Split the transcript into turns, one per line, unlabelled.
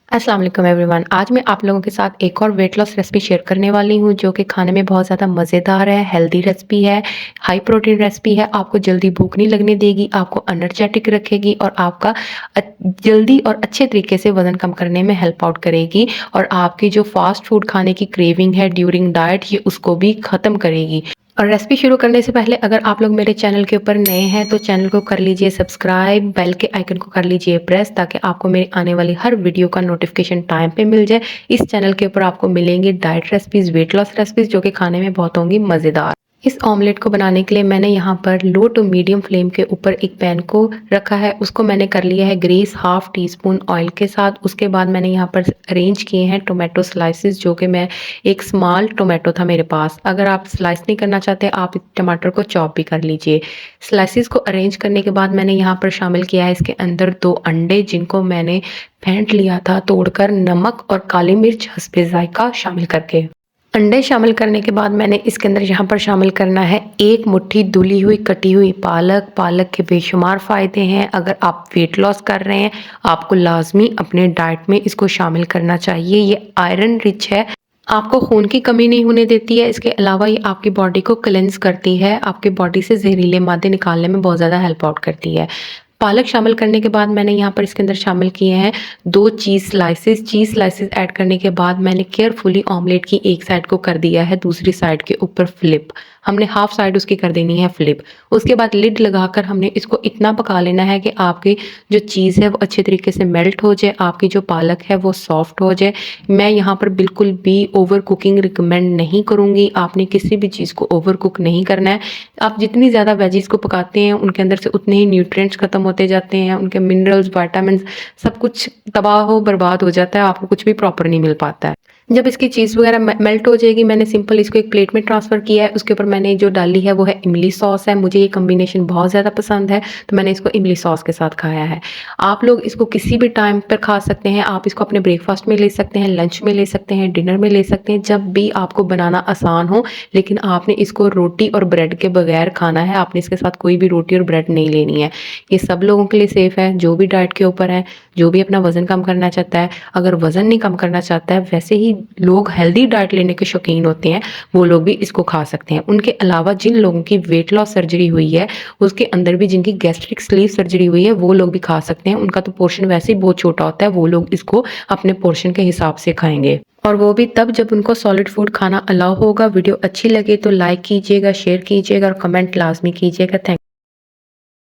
अस्सलाम वालेकुम एवरीवन। आज मैं आप लोगों के साथ एक और वेट लॉस रेसिपी शेयर करने वाली हूँ जो कि खाने में बहुत ज़्यादा मज़ेदार है, हेल्दी रेसिपी है, हाई प्रोटीन रेसिपी है। आपको जल्दी भूख नहीं लगने देगी, आपको एनर्जेटिक रखेगी और आपका अ, जल्दी और अच्छे तरीके से वज़न कम करने में हेल्प आउट करेगी और आपकी जो फास्ट फूड खाने की क्रेविंग है ड्यूरिंग डाइट ये उसको भी ख़त्म करेगी। और रेसिपी शुरू करने से पहले अगर आप लोग मेरे चैनल के ऊपर नए हैं तो चैनल को कर लीजिए सब्सक्राइब, बेल के आइकन को कर लीजिए प्रेस ताकि आपको मेरे आने वाली हर वीडियो का नोटिफिकेशन टाइम पे मिल जाए। इस चैनल के ऊपर आपको मिलेंगी diet recipes, weight loss recipes जो कि खाने में बहुत होंगी मज़ेदार। इस ऑमलेट को बनाने के लिए मैंने यहाँ पर लो टू मीडियम फ्लेम के ऊपर एक पैन को रखा है। उसको मैंने कर लिया है grease half teaspoon oil के साथ। उसके बाद मैंने यहाँ पर अरेंज किए हैं टोमेटो स्लाइसेस जो कि मैं एक स्मॉल टोमेटो था मेरे पास। अगर आप स्लाइस नहीं करना चाहते आप इस टमाटर को चॉप भी कर लीजिए। स्लाइसेस को अरेंज करने के बाद मैंने यहाँ पर शामिल किया है इसके अंदर 2 अंडे जिनको मैंने फेंट लिया था तोड़कर, नमक और काली मिर्च हस्बे ज़ायक़ा शामिल करके। अंडे शामिल करने के बाद मैंने इसके अंदर यहाँ पर शामिल करना है 1 मुट्ठी धुली हुई कटी हुई पालक। पालक के बेशुमार फ़ायदे हैं। अगर आप वेट लॉस कर रहे हैं आपको लाज़मी अपने डाइट में इसको शामिल करना चाहिए। ये आयरन रिच है, आपको खून की कमी नहीं होने देती है। इसके अलावा ये आपकी बॉडी को क्लेंस करती है, आपकी बॉडी से जहरीले मादे निकालने में बहुत ज़्यादा हेल्प आउट करती है। पालक शामिल करने के बाद मैंने यहाँ पर इसके अंदर शामिल किए हैं 2 चीज़ स्लाइसेस। चीज़ स्लाइसेस ऐड करने के बाद मैंने केयरफुली ऑमलेट की एक साइड को कर दिया है दूसरी साइड के ऊपर फ्लिप। हमने हाफ साइड उसकी कर देनी है फ्लिप। उसके बाद लिड लगाकर हमने इसको इतना पका लेना है कि आपकी जो चीज़ है वो अच्छे तरीके से मेल्ट हो जाए, आपकी जो पालक है वो सॉफ्ट हो जाए। मैं यहाँ पर बिल्कुल भी ओवर कुकिंग रिकमेंड नहीं करूँगी। आपने किसी भी चीज़ को ओवर कुक नहीं करना है। आप जितनी ज़्यादा वेजीज़ को पकाते हैं उनके अंदर से उतने ही न्यूट्रिएंट्स खत्म होते जाते हैं, उनके मिनरल्स, विटामिन्स सब कुछ तबाह हो बर्बाद हो जाता है, आपको कुछ भी प्रॉपर नहीं मिल पाता है। जब इसकी चीज़ वगैरह मेल्ट हो जाएगी मैंने सिंपल इसको एक प्लेट में ट्रांसफ़र किया है। उसके ऊपर मैंने जो डाली है वो है इमली सॉस है। मुझे ये कॉम्बिनेशन बहुत ज़्यादा पसंद है तो मैंने इसको इमली सॉस के साथ खाया है। आप लोग इसको किसी भी टाइम पर खा सकते हैं। आप इसको अपने ब्रेकफास्ट में ले सकते हैं, लंच में ले सकते हैं, डिनर में ले सकते हैं, जब भी आपको बनाना आसान हो। लेकिन आपने इसको रोटी और ब्रेड के बगैर खाना है, आपने इसके साथ कोई भी रोटी और ब्रेड नहीं लेनी है। ये सब लोगों के लिए सेफ़ है जो भी डाइट के ऊपर है, जो भी अपना वज़न कम करना चाहता है। अगर वज़न नहीं कम करना चाहता है, वैसे ही लोग हेल्दी डाइट लेने के शौकीन होते हैं, वो लोग भी इसको खा सकते हैं। उनके अलावा जिन लोगों की वेट लॉस सर्जरी हुई है, उसके अंदर भी जिनकी गैस्ट्रिक स्लीव सर्जरी हुई है, वो लोग भी खा सकते हैं। उनका तो पोर्शन वैसे ही बहुत छोटा होता है, वो लोग इसको अपने पोर्शन के हिसाब से खाएँगे। और वो भी तब जब उनको सॉलिड फूड खाना अलाउ होगा। वीडियो अच्छी लगे तो लाइक कीजिएगा, शेयर कीजिएगा और कमेंट लाज़मी कीजिएगा। थैंक